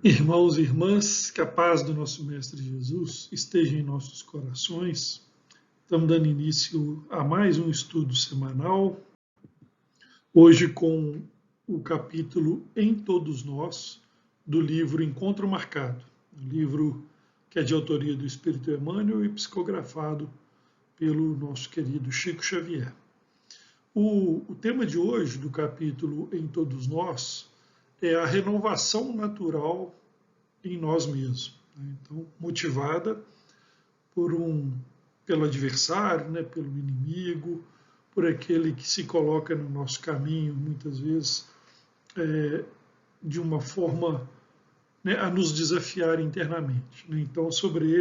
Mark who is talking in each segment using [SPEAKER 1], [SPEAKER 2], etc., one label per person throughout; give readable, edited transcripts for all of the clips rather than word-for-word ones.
[SPEAKER 1] Irmãos e irmãs, que a paz do nosso Mestre Jesus esteja em nossos corações. Estamos dando início a mais um estudo semanal, hoje com o capítulo Em Todos Nós, do livro Encontro Marcado, um livro que é de autoria do Espírito Emmanuel e psicografado pelo nosso querido Chico Xavier. O tema de hoje, do capítulo Em Todos Nós, é a renovação natural em nós mesmos. Então, motivada pelo adversário, pelo inimigo, por aquele que se coloca no nosso caminho, muitas vezes, de uma forma a nos desafiar internamente. Então, sobre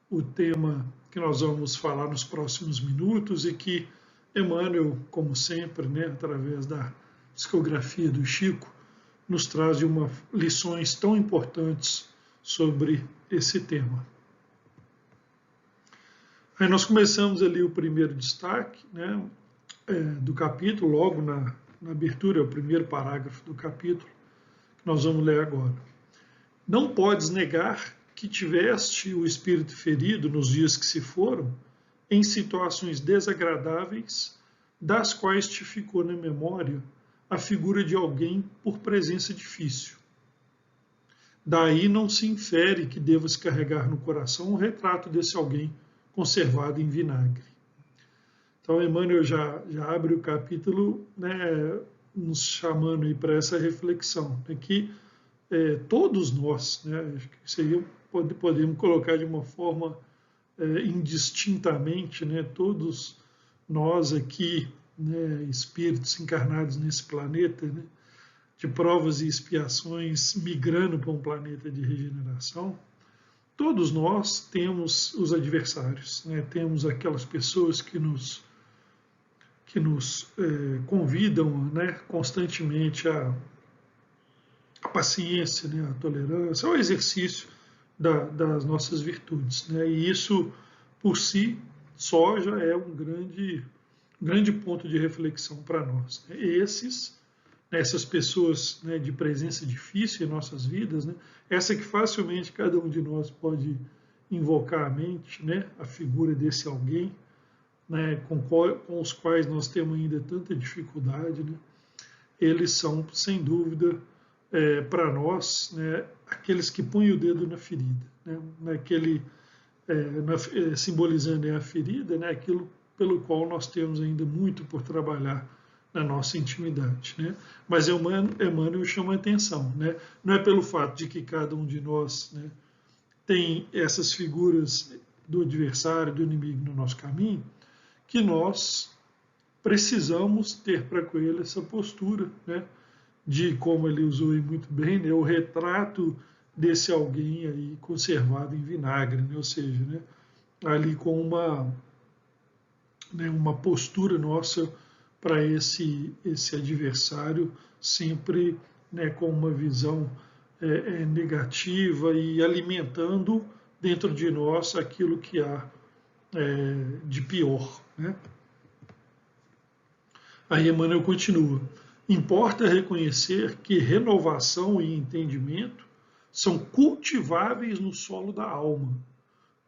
[SPEAKER 1] o tema que nós vamos falar nos próximos minutos e que Emmanuel, como sempre, através da psicografia do Chico, nos traz lições tão importantes sobre esse tema. Aí nós começamos ali o primeiro destaque do capítulo, logo na abertura, o primeiro parágrafo do capítulo, que nós vamos ler agora. Não podes negar que tiveste o espírito ferido nos dias que se foram, em situações desagradáveis, das quais te ficou na memória a figura de alguém por presença difícil. Daí não se infere que devas carregar no coração o retrato desse alguém conservado em vinagre. Então, Emmanuel já abre o capítulo nos chamando para essa reflexão, que todos nós, podemos colocar de uma forma indistintamente, todos nós aqui, espíritos encarnados nesse planeta, de provas e expiações, migrando para um planeta de regeneração, todos nós temos os adversários, temos aquelas pessoas que nos convidam constantemente a paciência, a tolerância, ao exercício das nossas virtudes. E isso, por si só, já é um grande ponto de reflexão para nós. Essas pessoas de presença difícil em nossas vidas, essa que facilmente cada um de nós pode invocar à mente, a figura desse alguém, com os quais nós temos ainda tanta dificuldade, eles são, sem dúvida, para nós, aqueles que põem o dedo na ferida, simbolizando a ferida, aquilo pelo qual nós temos ainda muito por trabalhar na nossa intimidade. Mas Emmanuel chama a atenção, não é pelo fato de que cada um de nós tem essas figuras do adversário, do inimigo no nosso caminho, que nós precisamos ter para com ele essa postura, de, como ele usou aí muito bem, o retrato desse alguém aí conservado em vinagre, ou seja, ali com uma postura nossa para esse adversário, sempre com uma visão negativa e alimentando dentro de nós aquilo que há de pior. Aí Emmanuel continua. Importa reconhecer que renovação e entendimento são cultiváveis no solo da alma,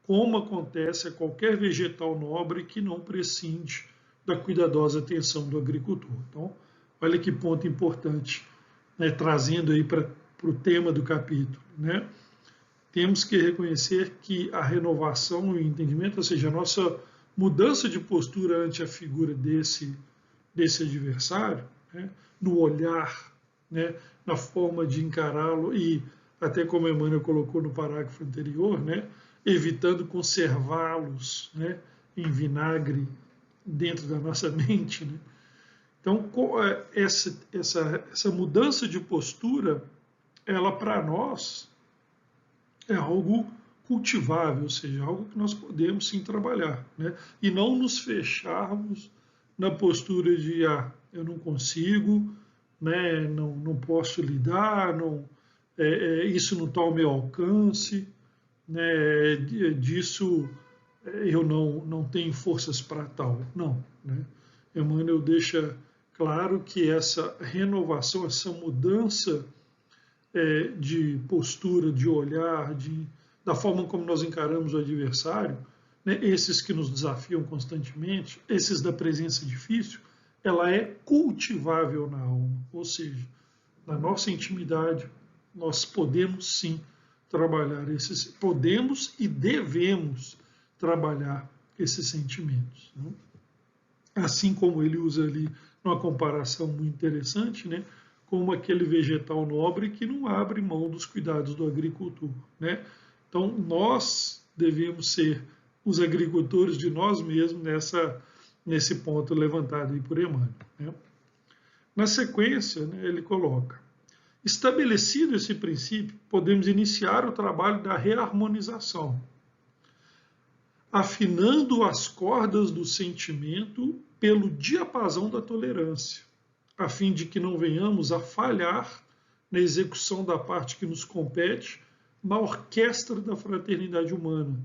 [SPEAKER 1] como acontece a qualquer vegetal nobre que não prescinde da cuidadosa atenção do agricultor. Então, olha que ponto importante, trazendo aí para o tema do capítulo. Temos que reconhecer que a renovação e o entendimento, ou seja, a nossa mudança de postura ante a figura desse adversário, no olhar, na forma de encará-lo e, até como Emmanuel colocou no parágrafo anterior, evitando conservá-los em vinagre dentro da nossa mente. Então, essa mudança de postura, ela para nós é algo cultivável, ou seja, algo que nós podemos sim trabalhar, e não nos fecharmos na postura de eu não consigo, não posso lidar, isso não está ao meu alcance, disso eu não tenho forças para tal. Não. Emmanuel deixa claro que essa renovação, essa mudança de postura, de olhar, da forma como nós encaramos o adversário, né, esses que nos desafiam constantemente, esses da presença difícil, ela é cultivável na alma, ou seja, na nossa intimidade, nós podemos sim trabalhar podemos e devemos trabalhar esses sentimentos. Né? Assim como ele usa ali uma comparação muito interessante, né, como aquele vegetal nobre que não abre mão dos cuidados do agricultor. Né? Então, nós devemos ser os agricultores de nós mesmos nesse ponto levantado aí por Emmanuel. Né? Na sequência, né, ele coloca: estabelecido esse princípio, podemos iniciar o trabalho da reharmonização, afinando as cordas do sentimento pelo diapasão da tolerância, a fim de que não venhamos a falhar na execução da parte que nos compete na orquestra da fraternidade humana,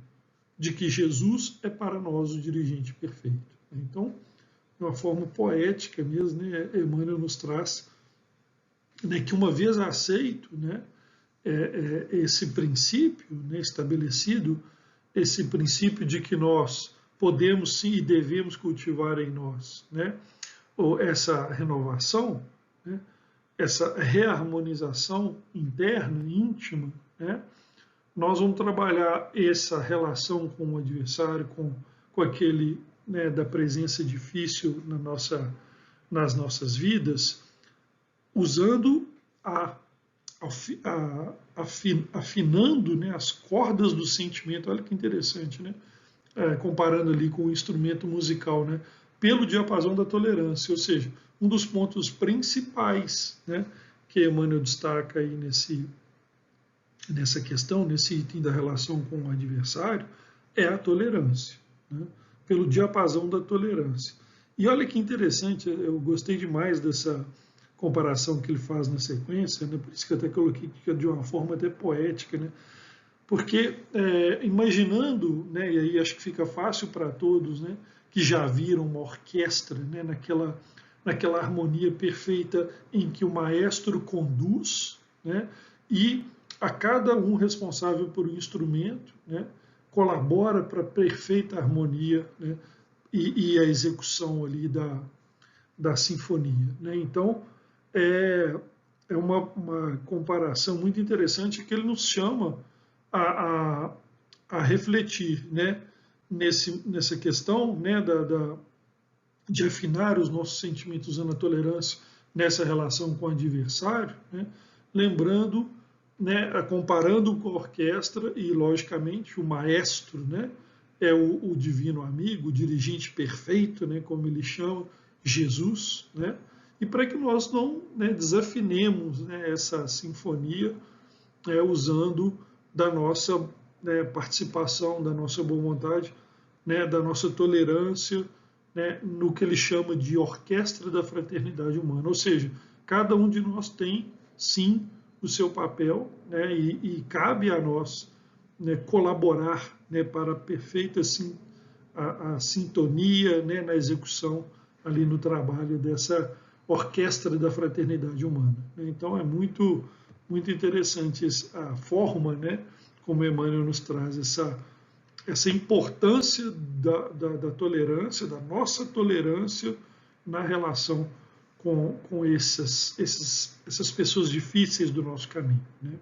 [SPEAKER 1] de que Jesus é para nós o dirigente perfeito. Então, de uma forma poética mesmo, né, Emmanuel nos traz, né, que uma vez aceito, né, esse princípio, né, estabelecido, esse princípio de que nós podemos sim e devemos cultivar em nós, né, ou essa renovação, né, essa reharmonização interna, íntima, né, nós vamos trabalhar essa relação com o adversário, com aquele, né, da presença difícil nas nossas vidas, usando afinando, né, as cordas do sentimento. Olha que interessante, né? Comparando ali com o instrumento musical, né? Pelo diapasão da tolerância, ou seja, um dos pontos principais, né, que Emmanuel destaca aí nessa questão, nesse item da relação com o adversário, é a tolerância, né? Pelo diapasão da tolerância. E olha que interessante, eu gostei demais dessa comparação que ele faz na sequência, né? Por isso que eu até coloquei que de uma forma até poética, né? Porque imaginando, né, e aí acho que fica fácil para todos, né, que já viram uma orquestra, né, naquela harmonia perfeita em que o maestro conduz, né, e a cada um responsável por um instrumento, né, colabora para a perfeita harmonia, né, e a execução ali da sinfonia. Né? Então, é uma comparação muito interessante que ele nos chama a refletir, né, nessa questão, né, de afinar os nossos sentimentos usando a tolerância nessa relação com o adversário, né, lembrando, né, comparando com a orquestra e, logicamente, o maestro, né, é o divino amigo, o dirigente perfeito, né, como ele chama, Jesus, né, e para que nós não, né, desafinemos, né, essa sinfonia, usando da nossa, né, participação, da nossa boa vontade, né, da nossa tolerância, né, no que ele chama de orquestra da fraternidade humana. Ou seja, cada um de nós tem, sim, o seu papel, né, e cabe a nós, né, colaborar, né, para a perfeita a sintonia, né, na execução, ali no trabalho dessa orquestra da fraternidade humana. Então é muito, muito interessante a forma, né, como Emmanuel nos traz essa importância da tolerância, da nossa tolerância na relação com essas pessoas difíceis do nosso caminho. Né?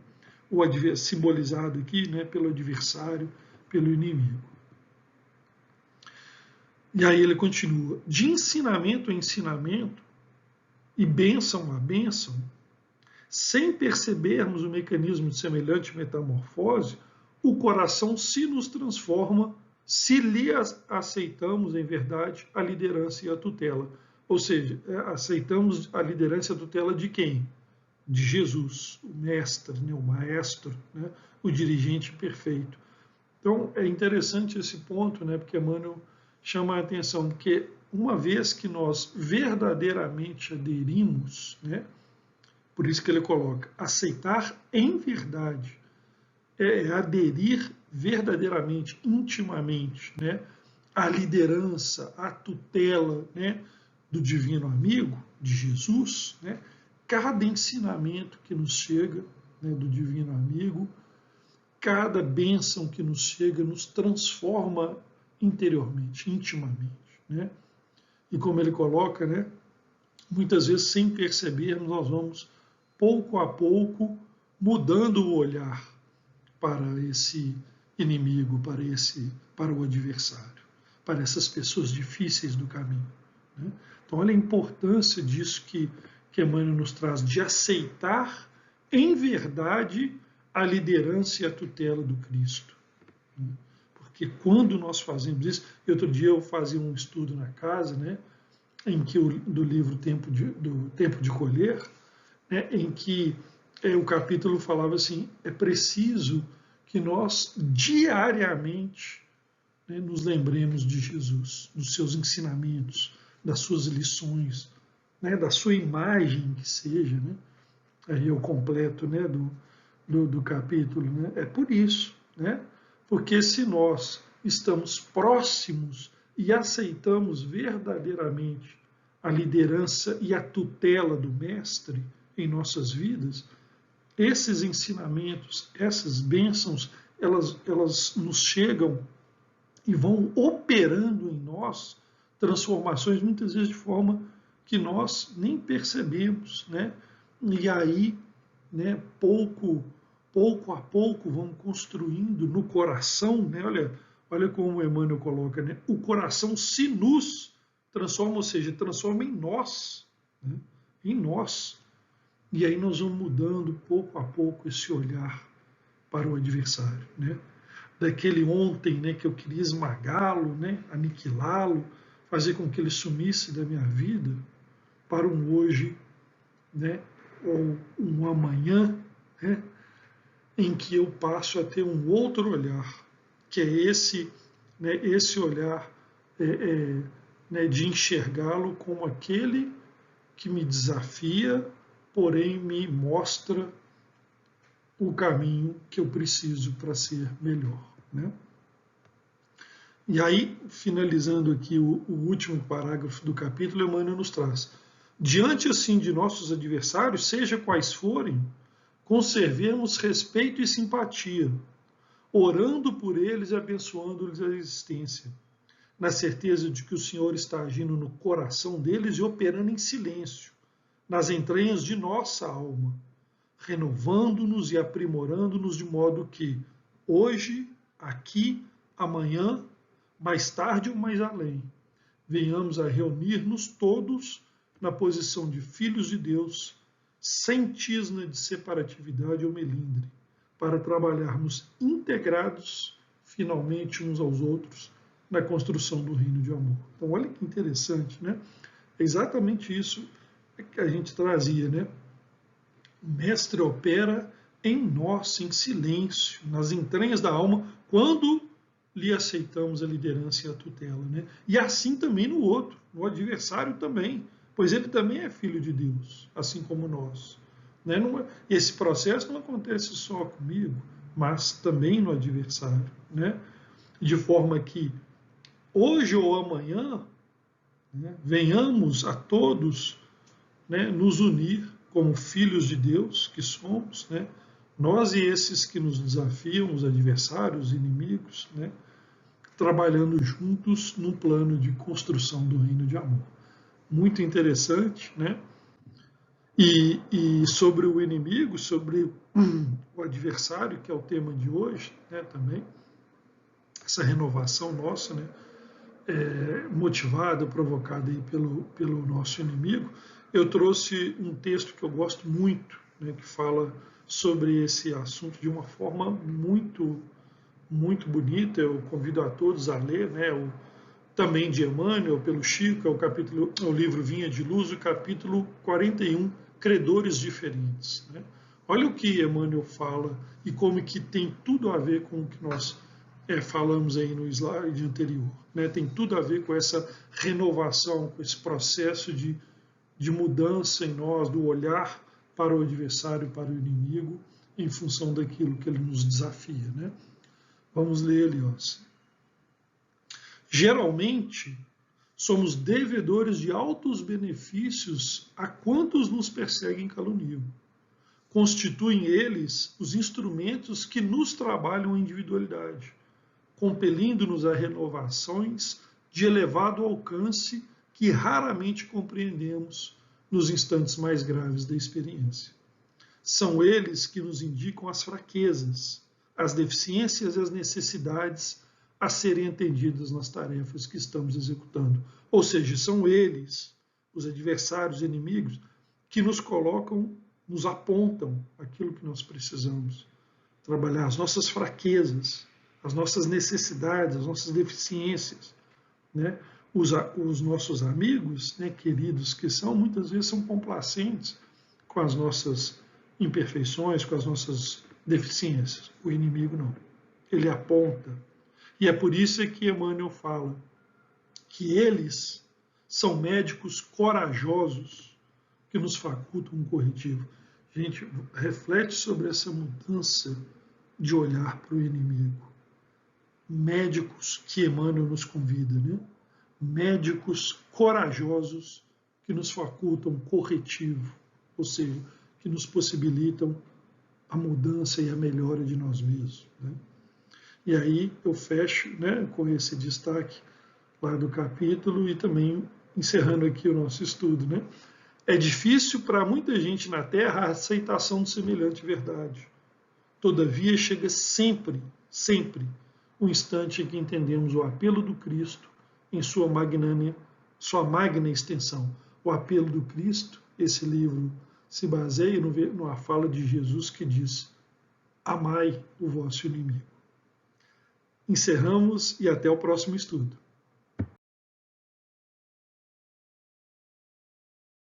[SPEAKER 1] Simbolizado aqui, né, pelo adversário, pelo inimigo. E aí ele continua: de ensinamento a ensinamento e bênção a bênção, sem percebermos o mecanismo de semelhante metamorfose, o coração se nos transforma se lhe aceitamos, em verdade, a liderança e a tutela. Ou seja, aceitamos a liderança e a tutela de quem? De Jesus, o mestre, né, o maestro, né, o dirigente perfeito. Então, é interessante esse ponto, né, porque Emmanuel chama a atenção, porque uma vez que nós verdadeiramente aderimos, né, por isso que ele coloca, aceitar em verdade, aderir verdadeiramente, intimamente, né, à liderança, à tutela, né, do divino amigo, de Jesus, né, cada ensinamento que nos chega, né, do divino amigo, cada bênção que nos chega nos transforma interiormente, intimamente, né? E como ele coloca, né, muitas vezes sem percebermos, nós vamos pouco a pouco mudando o olhar para esse inimigo, para o adversário, para essas pessoas difíceis do caminho, né? Então olha a importância disso que Emmanuel nos traz, de aceitar em verdade a liderança e a tutela do Cristo, né? Porque quando nós fazemos isso, outro dia eu fazia um estudo na casa, né, em que do livro do Tempo de Colher, né, em que o capítulo falava assim, é preciso que nós diariamente, né, nos lembremos de Jesus, dos seus ensinamentos, das suas lições, né, da sua imagem que seja, né? Aí eu completo, né, do capítulo, né? É por isso, né? Porque se nós estamos próximos e aceitamos verdadeiramente a liderança e a tutela do Mestre em nossas vidas, esses ensinamentos, essas bênçãos, elas nos chegam e vão operando em nós transformações, muitas vezes de forma que nós nem percebemos, né? E aí, né, pouco a pouco, vão construindo no coração, né? Olha como o Emmanuel coloca, né? O coração se nos transforma, ou seja, transforma em nós, né? Em nós. E aí nós vamos mudando pouco a pouco esse olhar para o adversário, né? Daquele ontem, né, que eu queria esmagá-lo, né, aniquilá-lo, fazer com que ele sumisse da minha vida, para um hoje, né, ou um amanhã, né, em que eu passo a ter um outro olhar, que é esse, né, esse olhar né, de enxergá-lo como aquele que me desafia, porém me mostra o caminho que eu preciso para ser melhor, né? E aí, finalizando aqui o último parágrafo do capítulo, Emmanuel nos traz: diante assim de nossos adversários, seja quais forem, conservemos respeito e simpatia, orando por eles e abençoando-lhes a existência, na certeza de que o Senhor está agindo no coração deles e operando em silêncio, nas entranhas de nossa alma, renovando-nos e aprimorando-nos de modo que, hoje, aqui, amanhã, mais tarde ou mais além, venhamos a reunir-nos todos na posição de filhos de Deus, sem tisna de separatividade ou melindre, para trabalharmos integrados, finalmente, uns aos outros, na construção do reino de amor. Então, olha que interessante, né? É exatamente isso que a gente trazia, né? O Mestre opera em nós, em silêncio, nas entranhas da alma, quando lhe aceitamos a liderança e a tutela, né? E assim também no outro, no adversário também, pois ele também é filho de Deus, assim como nós, né? Esse processo não acontece só comigo, mas também no adversário, né? De forma que hoje ou amanhã, né, venhamos a todos, né, nos unir como filhos de Deus que somos, né, nós e esses que nos desafiam, os adversários, os inimigos, né, trabalhando juntos num plano de construção do reino de amor. Muito interessante, né? E sobre o inimigo, sobre o adversário, que é o tema de hoje, né, também, essa renovação nossa, né, motivada, provocada aí pelo nosso inimigo, eu trouxe um texto que eu gosto muito, né, que fala sobre esse assunto de uma forma muito, muito bonita. Eu convido a todos a ler, né, também de Emmanuel, pelo Chico, é o livro Vinha de Luz, o capítulo 41, Credores Diferentes, né? Olha o que Emmanuel fala e como que tem tudo a ver com o que nós falamos aí no slide anterior, né? Tem tudo a ver com essa renovação, com esse processo de mudança em nós, do olhar para o adversário, para o inimigo, em função daquilo que ele nos desafia, né? Vamos ler ali, ó. Geralmente, somos devedores de altos benefícios a quantos nos perseguem e caluniam. constituem eles os instrumentos que nos trabalham a individualidade, compelindo-nos a renovações de elevado alcance que raramente compreendemos nos instantes mais graves da experiência. São eles que nos indicam as fraquezas, as deficiências e as necessidades a serem atendidas nas tarefas que estamos executando. Ou seja, são eles, os adversários, inimigos, que nos colocam, nos apontam aquilo que nós precisamos trabalhar, as nossas fraquezas, as nossas necessidades, as nossas deficiências, né? Os nossos amigos, né, queridos, que são, muitas vezes são complacentes com as nossas imperfeições, com as nossas deficiências. O inimigo não. Ele aponta. E é por isso que Emmanuel fala que eles são médicos corajosos que nos facultam um corretivo. Gente, reflete sobre essa mudança de olhar para o inimigo. Médicos que Emmanuel nos convida, né? Médicos corajosos que nos facultam corretivo, ou seja, que nos possibilitam a mudança e a melhora de nós mesmos, né? E aí eu fecho, né, com esse destaque lá do capítulo e também encerrando aqui o nosso estudo, né? É difícil para muita gente na Terra a aceitação de semelhante verdade. Todavia chega sempre, sempre, o instante em que entendemos o apelo do Cristo em sua magna extensão. O apelo do Cristo, esse livro se baseia numa fala de Jesus que diz: amai o vosso inimigo. Encerramos e até o próximo estudo.